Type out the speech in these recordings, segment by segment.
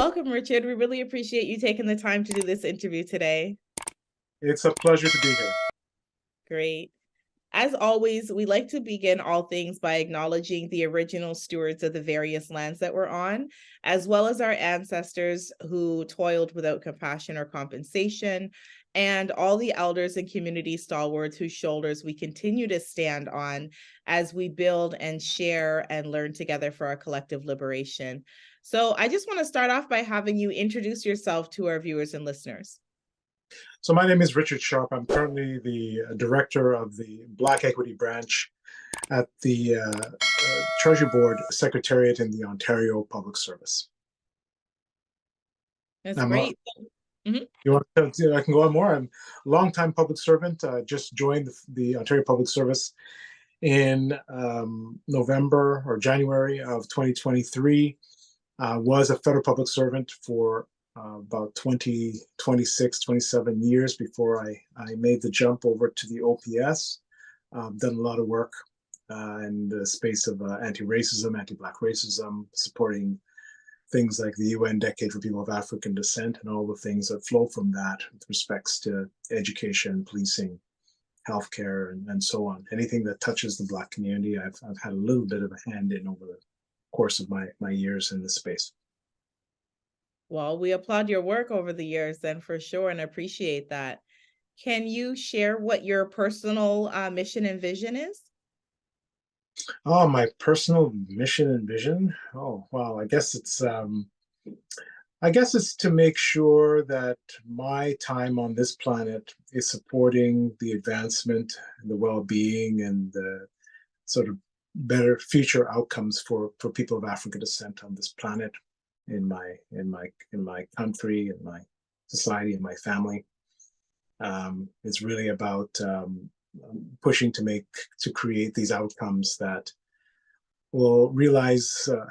Welcome, Richard. We really appreciate you taking the time to do this interview today. It's a pleasure to be here. Great. As always, we like to begin all things by acknowledging the original stewards of the various lands that we're on, as well as our ancestors who toiled without compassion or compensation, and all the elders and community stalwarts whose shoulders we continue to stand on as we build and share and learn together for our collective liberation. So I just want to start off by having you introduce yourself to our viewers and listeners. So my name is Richard Sharpe. I'm currently the director of the Black Equity Branch at the Treasury Board Secretariat in the Ontario Public Service. That's I'm a, great. Mhm. you want to, I can go on more. I'm a longtime public servant. Just joined the Ontario Public Service in November or January of 2023. Was a federal public servant for about 20, 26, 27 years before I made the jump over to the OPS. Done a lot of work in the space of anti-racism, anti-Black racism, supporting things like the UN Decade for People of African Descent and all the things that flow from that with respects to education, policing, healthcare, and so on. Anything that touches the Black community, I've had a little bit of a hand in over the course of my years in this space. Well, we applaud your work over the years then for sure and appreciate that. Can you share what your personal mission and vision is? Oh, my personal mission and vision. Oh, wow. I guess it's to make sure that my time on this planet is supporting the advancement and the well-being and the sort of better future outcomes for people of African descent on this planet, in my country, in my society, in my family. It's really about pushing to create these outcomes that will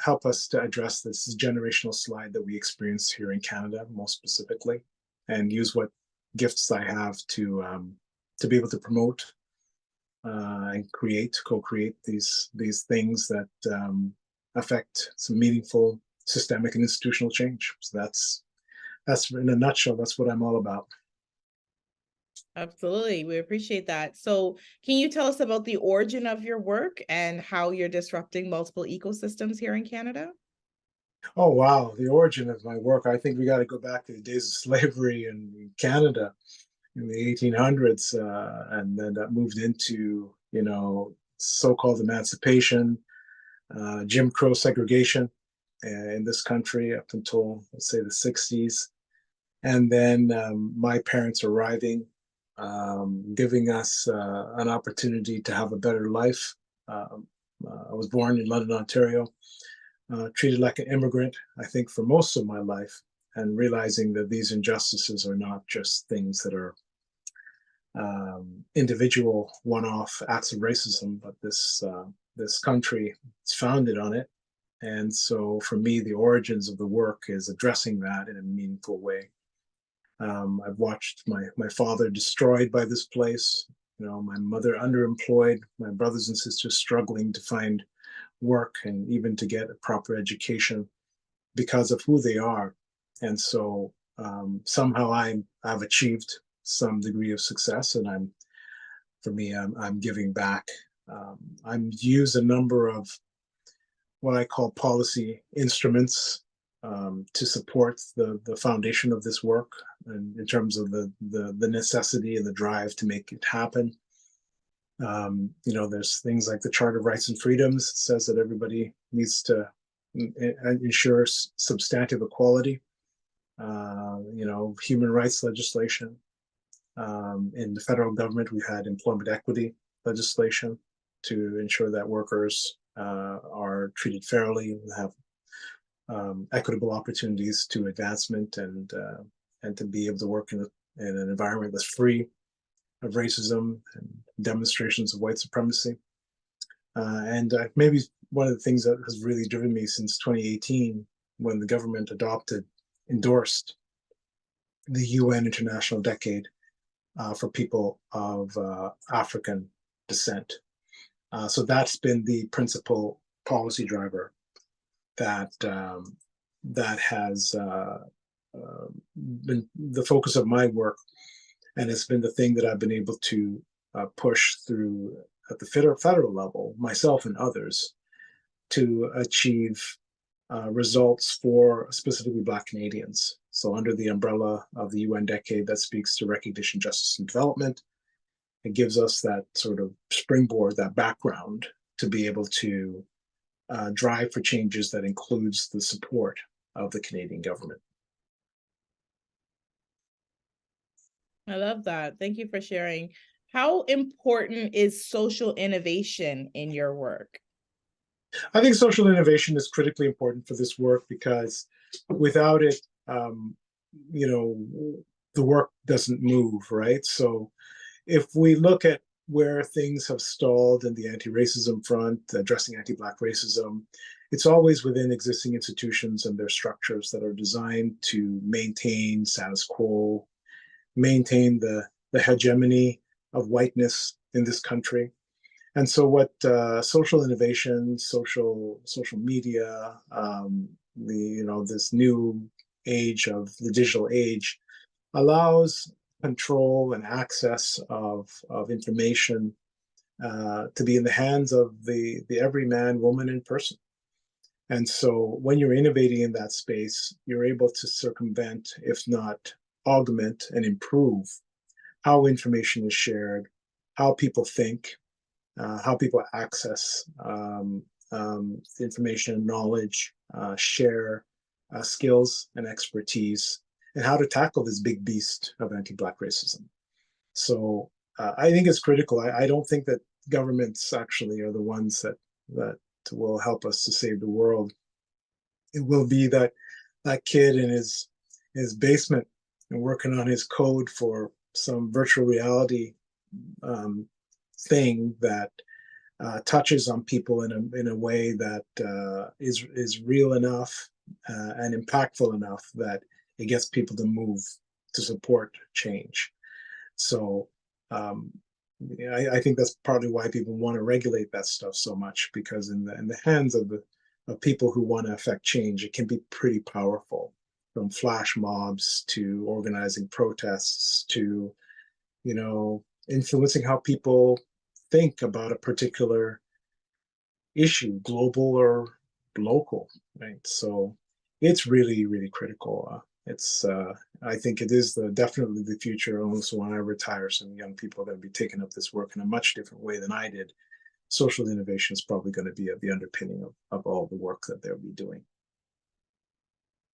help us to address this generational slide that we experience here in Canada, most specifically, and use what gifts I have to be able to promote and co-create these things that affect some meaningful systemic and institutional change. So that's in a nutshell. That's what I'm all about. Absolutely. We appreciate that. So, can you tell us about the origin of your work and how you're disrupting multiple ecosystems here in Canada? Oh wow, the origin of my work. I think we got to go back to the days of slavery in Canada in the 1800s, and then that moved into so-called emancipation, Jim Crow segregation in this country up until, let's say, the 60s. And then my parents arriving, giving us an opportunity to have a better life. I was born in London, Ontario, treated like an immigrant, I think, for most of my life, and realizing that these injustices are not just things that are individual one-off acts of racism, but this country is founded on it. And so for me, the origins of the work is addressing that in a meaningful way. I've watched my father destroyed by this place, my mother underemployed, my brothers and sisters struggling to find work and even to get a proper education because of who they are. And so somehow I've achieved some degree of success, and I'm giving back. I'm used a number of what I call policy instruments to support the foundation of this work, and in terms of the necessity and the drive to make it happen. There's things like the Charter of Rights and Freedoms. It says that everybody needs to ensure substantive equality. Human rights legislation. In the federal government, we've had employment equity legislation to ensure that workers are treated fairly and have equitable opportunities to advancement and to be able to work in an environment that's free of racism and demonstrations of white supremacy. And maybe one of the things that has really driven me since 2018, when the government endorsed the UN International Decade for people of African descent. So that's been the principal policy driver that that has been the focus of my work, and it's been the thing that I've been able to push through at the federal level, myself and others, to achieve results for specifically Black Canadians. So under the umbrella of the UN decade that speaks to recognition, justice, and development, it gives us that sort of springboard, that background to be able to drive for changes that includes the support of the Canadian government. I love that. Thank you for sharing. How important is social innovation in your work? I think social innovation is critically important for this work because without it, you know, the work doesn't move, right? So if we look at where things have stalled in the anti-racism front, addressing anti-Black racism, it's always within existing institutions and their structures that are designed to maintain status quo, maintain the hegemony of whiteness in this country. And so what social innovation, social media, this new age of the digital age allows control and access of information to be in the hands of the every man, woman, and person. And so when you're innovating in that space, you're able to circumvent, if not augment and improve how information is shared, how people think, how people access information, knowledge, share skills and expertise, and how to tackle this big beast of anti-Black racism. So I think it's critical. I don't think that governments actually are the ones that will help us to save the world. It will be that kid in his basement and working on his code for some virtual reality thing that touches on people in a way that is real enough and impactful enough that it gets people to move to support change. So I think that's partly why people want to regulate that stuff so much, because in the hands of people who want to affect change, it can be pretty powerful, from flash mobs to organizing protests to, influencing how people think about a particular issue, global or local, right? So it's really, really critical. I think it is definitely the future. Also, when I retire, some young people are going to be taking up this work in a much different way than I did. Social innovation is probably going to be at the underpinning of all the work that they'll be doing.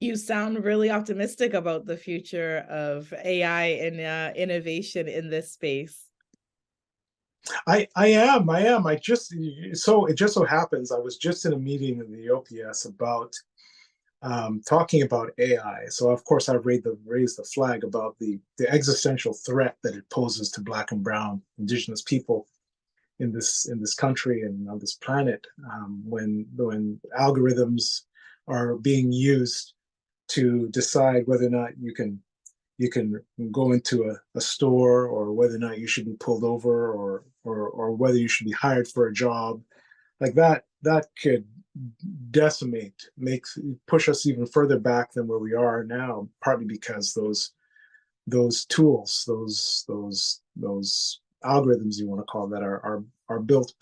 You sound really optimistic about the future of AI and innovation in this space. I am. It just so happens I was just in a meeting in the OPS about talking about AI. So of course I raised the flag about the existential threat that it poses to Black and Brown Indigenous people in this country and on this planet, when algorithms are being used to decide whether or not you can go into a store, or whether or not you should be pulled over, or whether you should be hired for a job. Like that could push us even further back than where we are now, partly because those tools, those algorithms, you want to call that, are built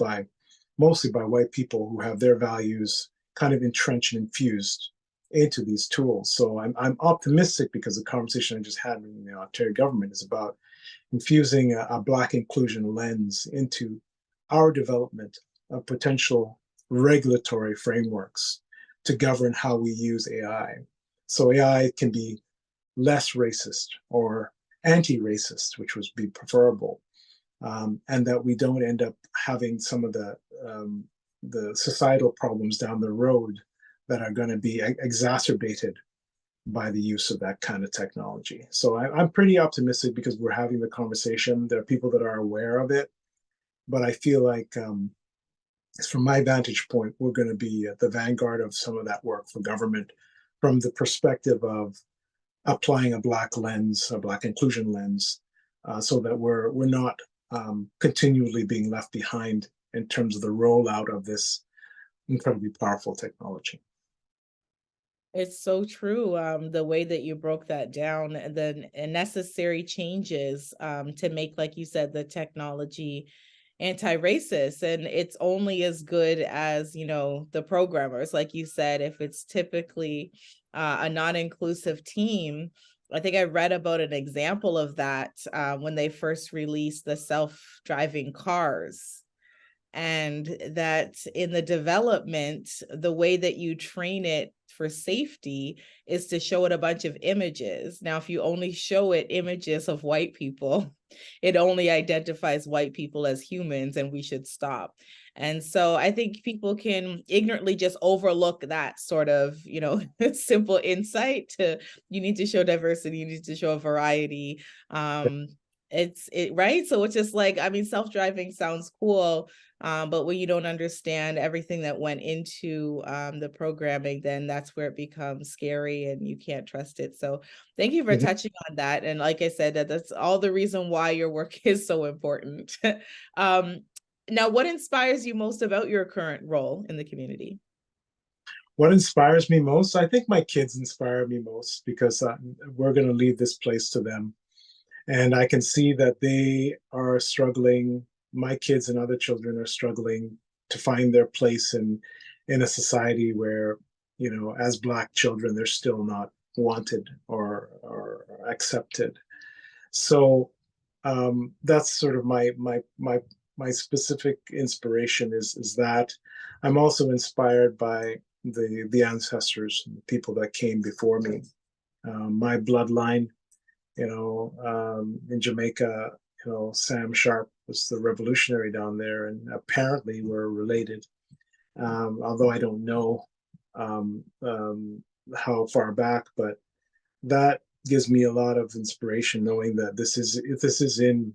mostly by white people who have their values kind of entrenched and infused into these tools. So I'm optimistic, because the conversation I just had in the Ontario government is about infusing a Black inclusion lens into our development of potential regulatory frameworks to govern how we use AI. So AI can be less racist or anti-racist, which would be preferable, and that we don't end up having some of the societal problems down the road that are going to be exacerbated by the use of that kind of technology. So I'm pretty optimistic, because we're having the conversation. There are people that are aware of it, but I feel like, from my vantage point, we're going to be at the vanguard of some of that work for government, from the perspective of applying a Black lens, a Black inclusion lens, so that we're not continually being left behind in terms of the rollout of this incredibly powerful technology. It's so true, the way that you broke that down, and then and necessary changes to make, like you said, the technology anti-racist. And it's only as good as, the programmers. Like you said, if it's typically a non-inclusive team, I think I read about an example of that when they first released the self-driving cars, and that in the development, the way that you train it for safety is to show it a bunch of images. Now, if you only show it images of white people, it only identifies white people as humans, and we should stop. And so I think people can ignorantly just overlook that sort of, simple insight to, you need to show diversity, you need to show a variety. It's it right. So it's just like, I mean, self-driving sounds cool, but when you don't understand everything that went into the programming, then that's where it becomes scary and you can't trust it. So thank you for Mhm. touching on that. And like I said, that's all the reason why your work is so important. um, Now, what inspires you most about your current role in the community? What inspires me most? I think my kids inspire me most because we're going to leave this place to them. And I can see that they are struggling. My kids and other children are struggling to find their place in a society where, as Black children, they're still not wanted or accepted. So that's sort of my specific inspiration is that I'm also inspired by the ancestors, the people that came before me. My bloodline, in Jamaica, Sam Sharpe was the revolutionary down there, and apparently we're related. Although I don't know how far back, but that gives me a lot of inspiration knowing that this is in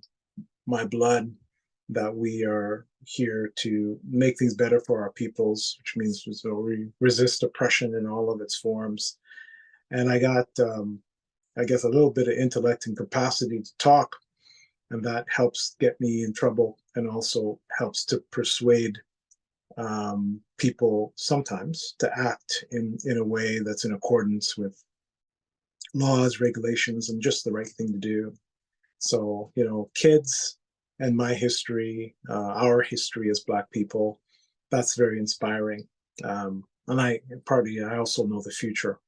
my blood, that we are here to make things better for our peoples, which means we resist oppression in all of its forms. And I got, I guess, a little bit of intellect and capacity to talk, and that helps get me in trouble and also helps to persuade people sometimes to act in a way that's in accordance with laws, regulations, and just the right thing to do. So, kids and my history, our history as Black people, that's very inspiring. And I also know the future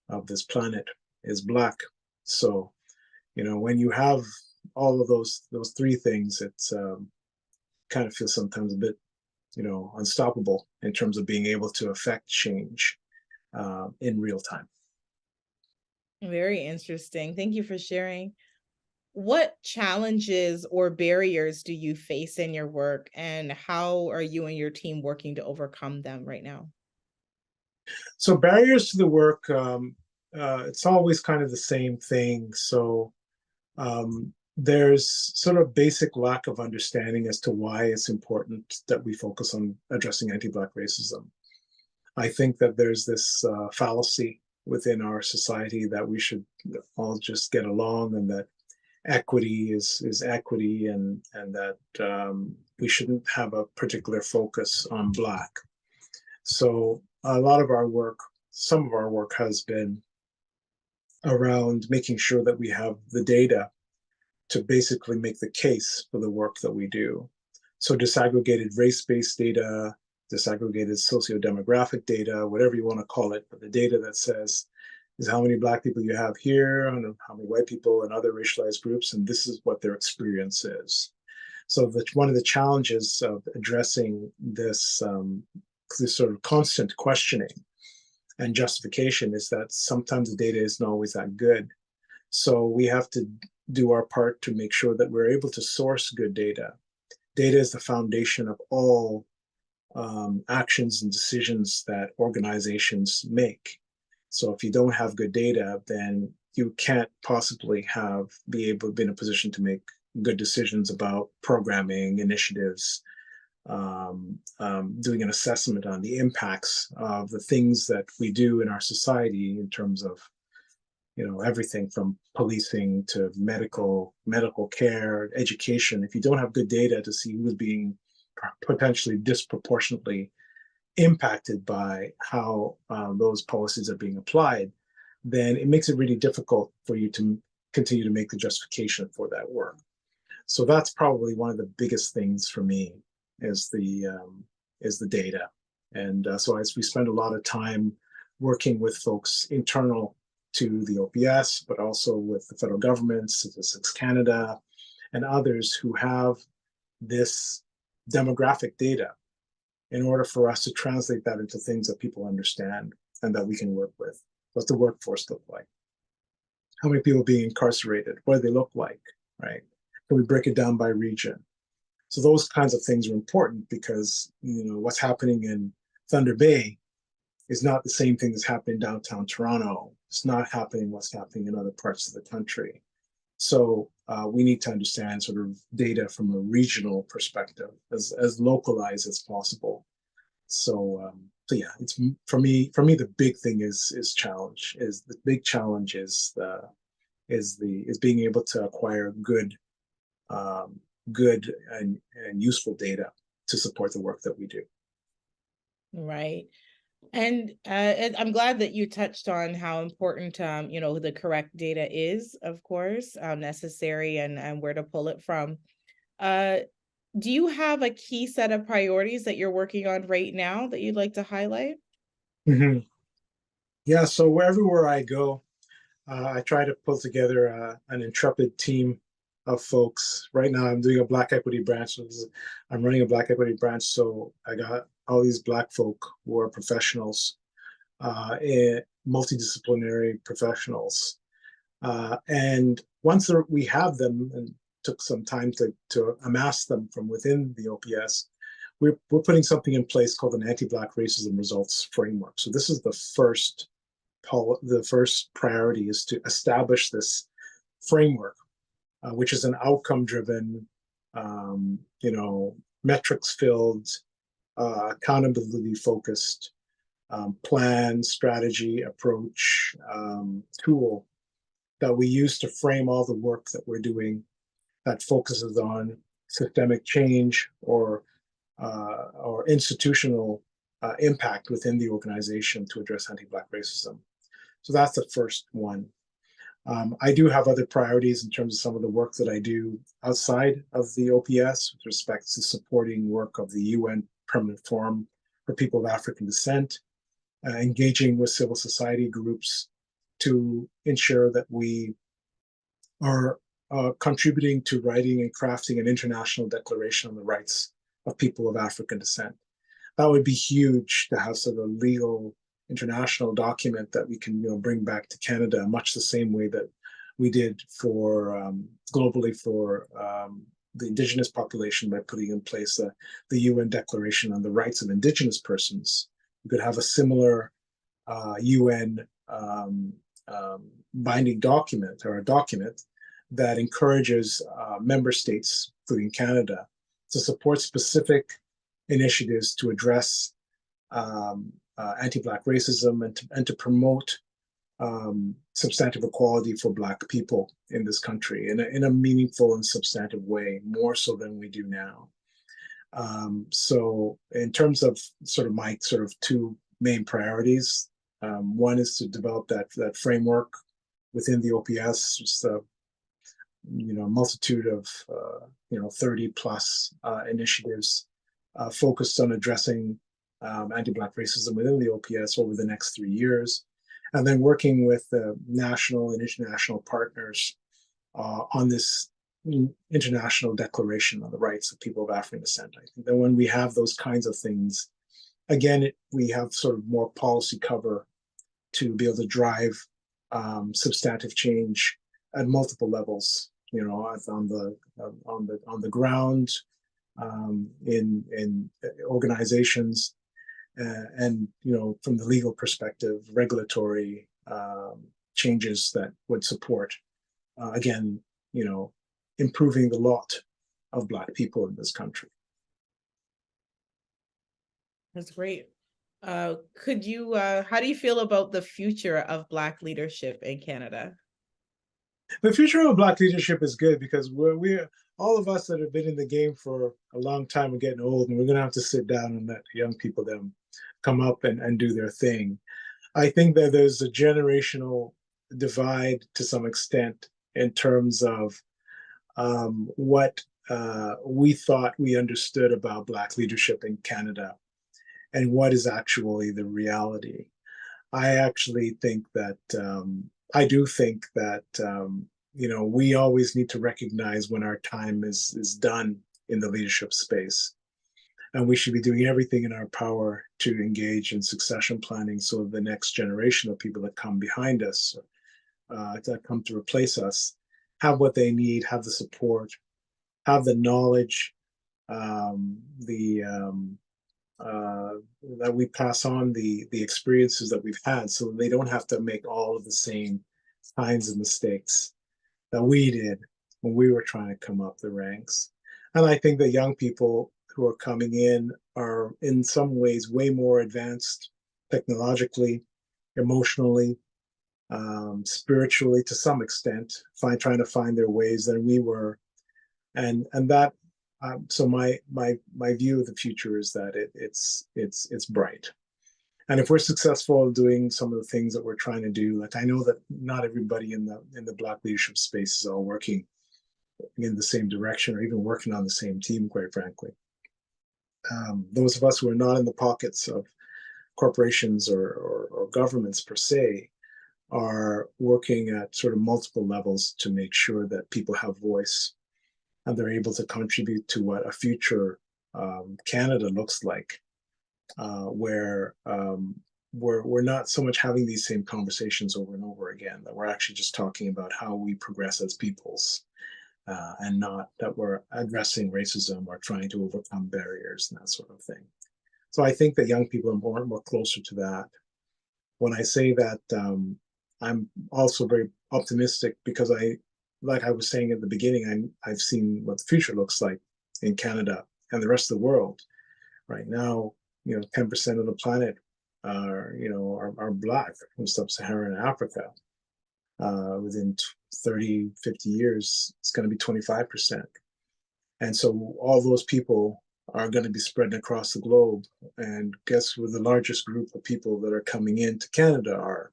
of this planet is Black. So, when you have all of those three things, it's kind of feels sometimes a bit, unstoppable in terms of being able to affect change in real time. Very interesting. Thank you for sharing. What challenges or barriers do you face in your work, and how are you and your team working to overcome them right now? So barriers to the work, it's always kind of the same thing. So there's sort of basic lack of understanding as to why it's important that we focus on addressing anti-Black racism. I think that there's this fallacy within our society that we should all just get along, and that equity is equity, and that we shouldn't have a particular focus on Black. So a lot of our work, some of our work has been around making sure that we have the data to basically make the case for the work that we do. So disaggregated race-based data, disaggregated socio-demographic data, whatever you want to call it, but the data that says is how many Black people you have here, and how many white people and other racialized groups, and this is what their experience is. So one of the challenges of addressing this sort of constant questioning and justification is that sometimes the data isn't always that good. So we have to do our part to make sure that we're able to source good data. Data is the foundation of all actions and decisions that organizations make. So if you don't have good data, then you can't possibly be able to be in a position to make good decisions about programming initiatives, doing an assessment on the impacts of the things that we do in our society in terms of everything from policing to medical care, education. If you don't have good data to see who's being potentially disproportionately impacted by how those policies are being applied, then it makes it really difficult for you to continue to make the justification for that work. So that's probably one of the biggest things for me is the data. And so as we spend a lot of time working with folks internal to the OPS, but also with the federal government, Statistics Canada, and others who have this demographic data in order for us to translate that into things that people understand and that we can work with. What's the workforce look like? How many people being incarcerated? What do they look like, right? Can we break it down by region? So those kinds of things are important because, what's happening in Thunder Bay is not the same thing that's happening downtown Toronto. It's not happening what's happening in other parts of the country. So we need to understand sort of data from a regional perspective, as localized as possible. So yeah, it's for me the big thing is challenge. Is the big challenge is being able to acquire good and useful data to support the work that we do. Right. And I'm glad that you touched on how important, the correct data is, of course, how necessary and where to pull it from. Do you have a key set of priorities that you're working on right now that you'd like to highlight? Mm-hmm. Yeah, so everywhere I go, I try to pull together an intrepid team of folks. Right now, I'm doing a Black equity branch. I'm running a Black equity branch, so I got all these Black folk who are professionals, multidisciplinary professionals. And once we have them, and took some time to amass them from within the OPS, we're putting something in place called an anti-Black racism results framework. So this is the first priority, is to establish this framework, which is an outcome-driven, metrics-filled, accountability-focused plan, strategy, approach, tool that we use to frame all the work that we're doing that focuses on systemic change or institutional impact within the organization to address anti-Black racism. So that's the first one. I do have other priorities in terms of some of the work that I do outside of the OPS with respect to supporting work of the UN Permanent Forum for People of African Descent, engaging with civil society groups to ensure that we are contributing to writing and crafting an international declaration on the rights of people of African descent. That would be huge to have sort of a legal international document that we can bring back to Canada, much the same way that we did for globally for the Indigenous population by putting in place the UN Declaration on the Rights of Indigenous Persons. We could have a similar UN binding document, or a document that encourages member states, including Canada, to support specific initiatives to address anti-Black racism and to promote substantive equality for Black people in this country in a meaningful and substantive way, more so than we do now. So in terms of my two main priorities, one is to develop that framework within the OPS, just a multitude of 30 plus initiatives focused on addressing anti-Black racism within the OPS over the next 3 years, and then working with national and international partners on this international declaration on the rights of people of African descent. I think that when we have those kinds of things, again, we have sort of more policy cover to be able to drive substantive change at multiple levels, on the ground, in organizations, and from the legal perspective, regulatory changes that would support, again, improving the lot of Black people in this country. That's great. Could you, how do you feel about the future of Black leadership in Canada? The future of Black leadership is good because all of us that have been in the game for a long time are getting old, and we're going to have to sit down and let young people them come up and do their thing. I think that there's a generational divide to some extent in terms of what we thought we understood about Black leadership in Canada and what is actually the reality. I actually think that I do think that we always need to recognize when our time is done in the leadership space, and we should be doing everything in our power to engage in succession planning so the next generation of people that come behind us, that come to replace us, have what they need, have the support, have the knowledge, the that we pass on the experiences that we've had, so they don't have to make all of the same kinds of mistakes that we did when we were trying to come up the ranks. And I think that young people who are coming in are in some ways way more advanced technologically, emotionally, spiritually to some extent, trying to find their ways than we were. And that so my view of the future is that it's bright. And if we're successful in doing some of the things that we're trying to do, like I know that not everybody in the Black leadership space is all working in the same direction or even working on the same team, quite frankly. Those of us who are not in the pockets of corporations or governments per se are working at sort of multiple levels to make sure that people have voice and they're able to contribute to what a future Canada looks like, where we're not so much having these same conversations over and over again, that we're actually just talking about how we progress as peoples, and not that we're addressing racism or trying to overcome barriers and that sort of thing. So I think that young people are more and more closer to that. When I say that, I'm also very optimistic because like I was saying at the beginning, I've seen what the future looks like in Canada and the rest of the world. Right now, 10% of the planet are Black from sub-Saharan Africa. Within 30, 50 years, it's going to be 25%. And so all those people are going to be spread across the globe. And guess who the largest group of people that are coming into Canada are?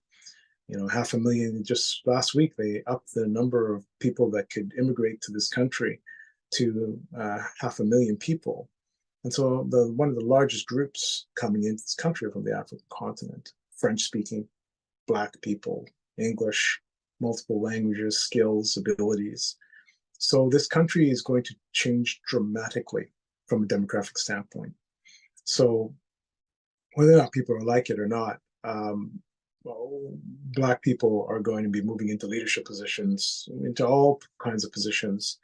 500,000. Just last week, they upped the number of people that could immigrate to this country to 500,000 people. And so one of the largest groups coming into this country are from the African continent, French-speaking, Black people, English, multiple languages, skills, abilities. So this country is going to change dramatically from a demographic standpoint. So whether or not people like it or not, Black people are going to be moving into leadership positions, into all kinds of positions,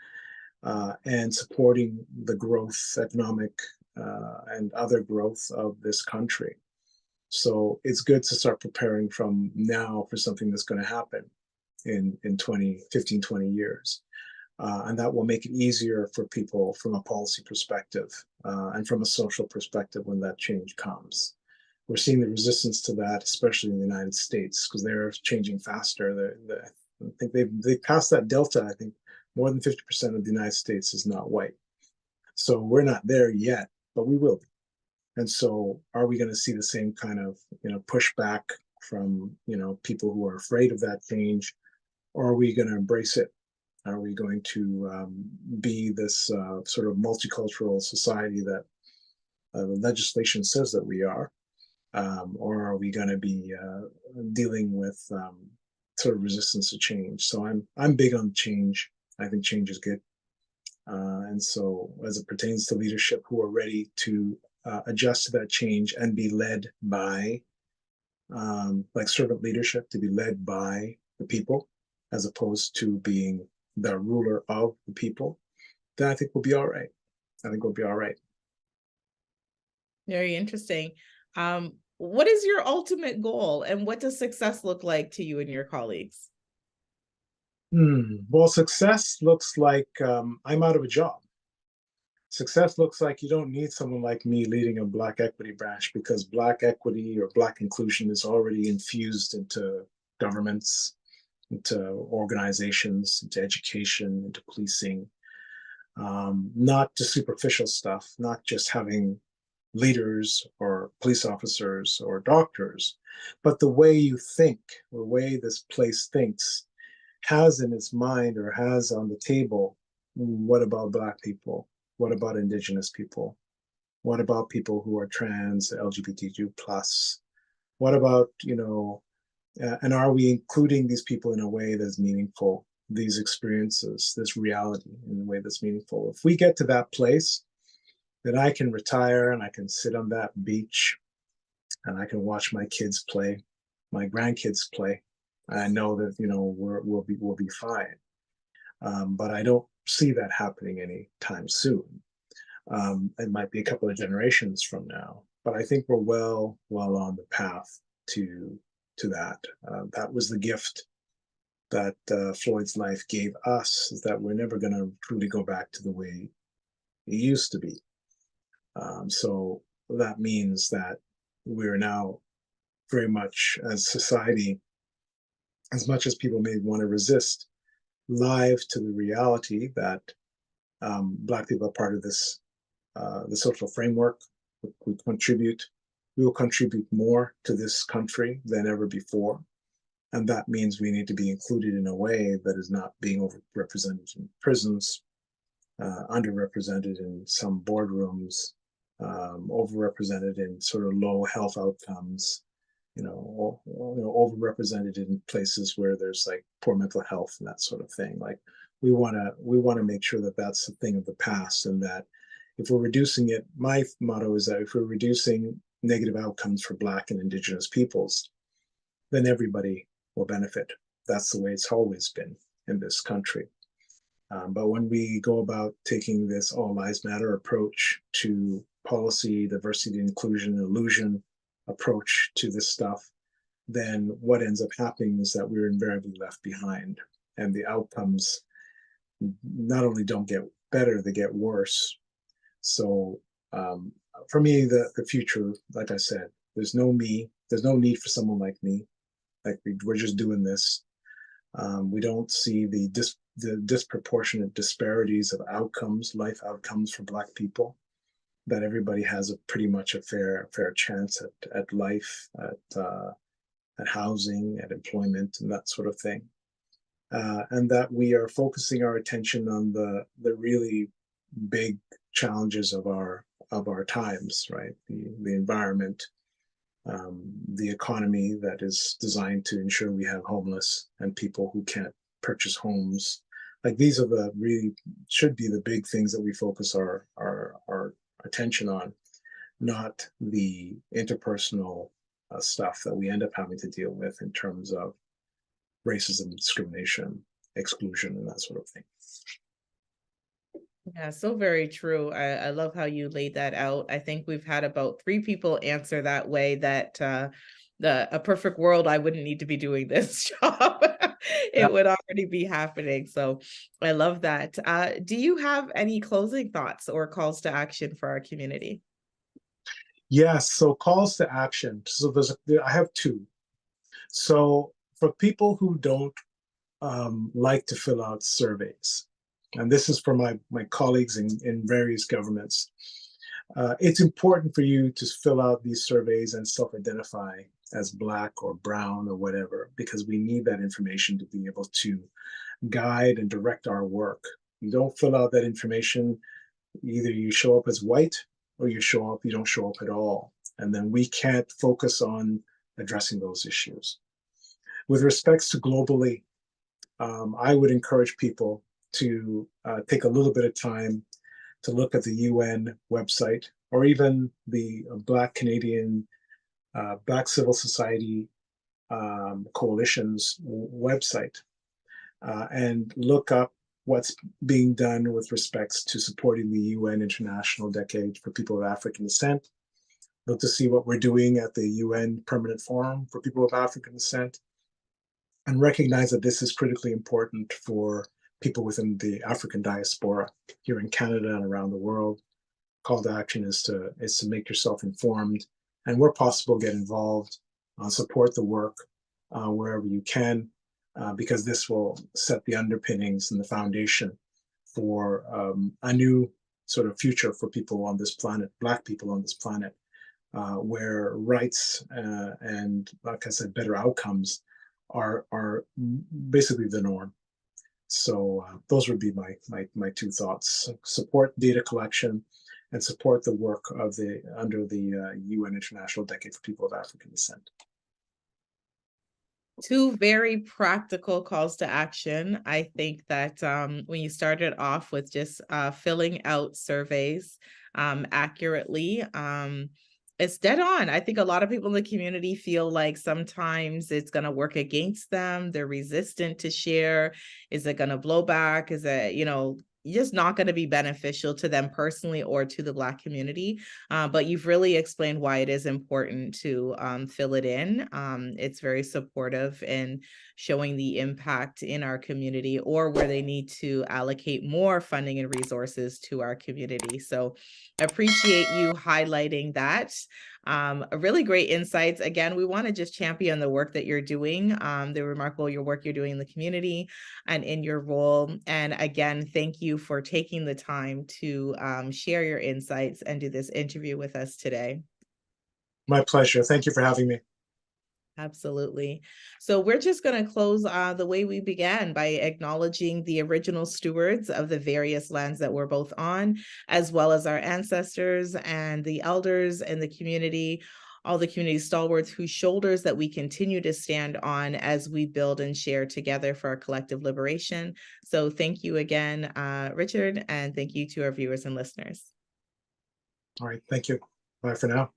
and supporting the growth, economic and other growth of this country. So it's good to start preparing from now for something that's going to happen in 15, 20 years. And that will make it easier for people from a policy perspective and from a social perspective when that change comes. We're seeing the resistance to that, especially in the United States, because they're changing faster. I think they passed that delta. I think more than 50% of the United States is not white. So we're not there yet, but we will be. And so are we going to see the same kind of pushback from people who are afraid of that change, or are we going to embrace it? Are we going to be this sort of multicultural society that the legislation says that we are? Or are we going to be dealing with sort of resistance to change? So I'm big on change. I think change is good. And so as it pertains to leadership who are ready to adjust to that change and be led by, like servant leadership, to be led by the people, as opposed to being the ruler of the people, then I think we'll be all right. I think we'll be all right. Very interesting. What is your ultimate goal, and what does success look like to you and your colleagues? Well, success looks like I'm out of a job. Success looks like you don't need someone like me leading a Black equity branch, because Black equity or Black inclusion is already infused into governments, into organizations, into education, into policing. not just superficial stuff, not just having leaders or police officers or doctors, but the way you think, the way this place thinks, has in its mind or has on the table, what about Black people? What about Indigenous people? What about people who are trans, LGBTQ plus? What about, and are we including these people in a way that's meaningful, these experiences, this reality in a way that's meaningful? If we get to that place, then I can retire and I can sit on that beach and I can watch my kids play, my grandkids play. I know that, we'll be fine. But I don't see that happening anytime soon. It might be a couple of generations from now, but I think we're well on the path to that. That was the gift that Floyd's life gave us, is that we're never going to truly go back to the way it used to be. So that means that we're now very much, as society, as much as people may want to resist, live to the reality that Black people are part of this, the social framework. We will contribute more to this country than ever before. And that means we need to be included in a way that is not being overrepresented in prisons, underrepresented in some boardrooms, overrepresented in sort of low health outcomes, overrepresented in places where there's like poor mental health and that sort of thing. Like we want to make sure that that's a thing of the past, and that if we're reducing it, my motto is that if we're reducing negative outcomes for Black and Indigenous peoples, then everybody will benefit. That's the way it's always been in this country. But when we go about taking this all lives matter approach to policy, diversity, inclusion, illusion approach to this stuff, then what ends up happening is that we're invariably left behind, and the outcomes not only don't get better, they get worse. So for me, the future, like I said, there's no need for someone like me. Like we're just doing this. We don't see the disproportionate disparities of outcomes, life outcomes for Black people, that everybody has pretty much a fair chance at life, at housing, at employment, and that sort of thing. And that we are focusing our attention on the really big challenges of our times, right? The environment, the economy that is designed to ensure we have homeless and people who can't purchase homes. Like these are should be the big things that we focus our attention on, not the interpersonal stuff that we end up having to deal with in terms of racism, discrimination, exclusion, and that sort of thing. Yeah, so very true. I love how you laid that out. I think we've had about 3 people answer that way, that a perfect world, I wouldn't need to be doing this job. It would already be happening. So I love that. Do you have any closing thoughts or calls to action for our community? Yes, so calls to action. So I have 2. So for people who don't like to fill out surveys, and this is for my colleagues in various governments, it's important for you to fill out these surveys and self-identify as Black or brown or whatever, because we need that information to be able to guide and direct our work. You don't fill out that information, either you show up as white or you don't show up at all. And then we can't focus on addressing those issues. With respects to globally, I would encourage people to take a little bit of time to look at the UN website, or even the Black Canadian, Black Civil Society Coalition's website, and look up what's being done with respects to supporting the UN International Decade for People of African Descent. Look to see what we're doing at the UN Permanent Forum for People of African Descent, and recognize that this is critically important for people within the African diaspora here in Canada and around the world. Call to action is to make yourself informed, and where possible, get involved, support the work wherever you can, because this will set the underpinnings and the foundation for a new sort of future for people on this planet, Black people on this planet, where rights and, like I said, better outcomes are basically the norm. So those would be my two thoughts: support data collection and support the work of the under the UN International Decade for People of African Descent. Two very practical calls to action. I think that when you started off with just filling out surveys accurately, it's dead on. I think a lot of people in the community feel like sometimes it's going to work against them. They're resistant to share. Is it going to blow back? Is it, just not going to be beneficial to them personally or to the Black community? But you've really explained why it is important to fill it in. It's very supportive in showing the impact in our community or where they need to allocate more funding and resources to our community. So appreciate you highlighting that. Really great insights. Again, we want to just champion the work that you're doing, the remarkable work you're doing in the community and in your role. And again, thank you for taking the time to share your insights and do this interview with us today. My pleasure. Thank you for having me. Absolutely. So we're just going to close the way we began by acknowledging the original stewards of the various lands that we're both on, as well as our ancestors and the elders in the community, all the community stalwarts whose shoulders that we continue to stand on as we build and share together for our collective liberation. So thank you again, Richard, and thank you to our viewers and listeners. All right. Thank you. Bye for now.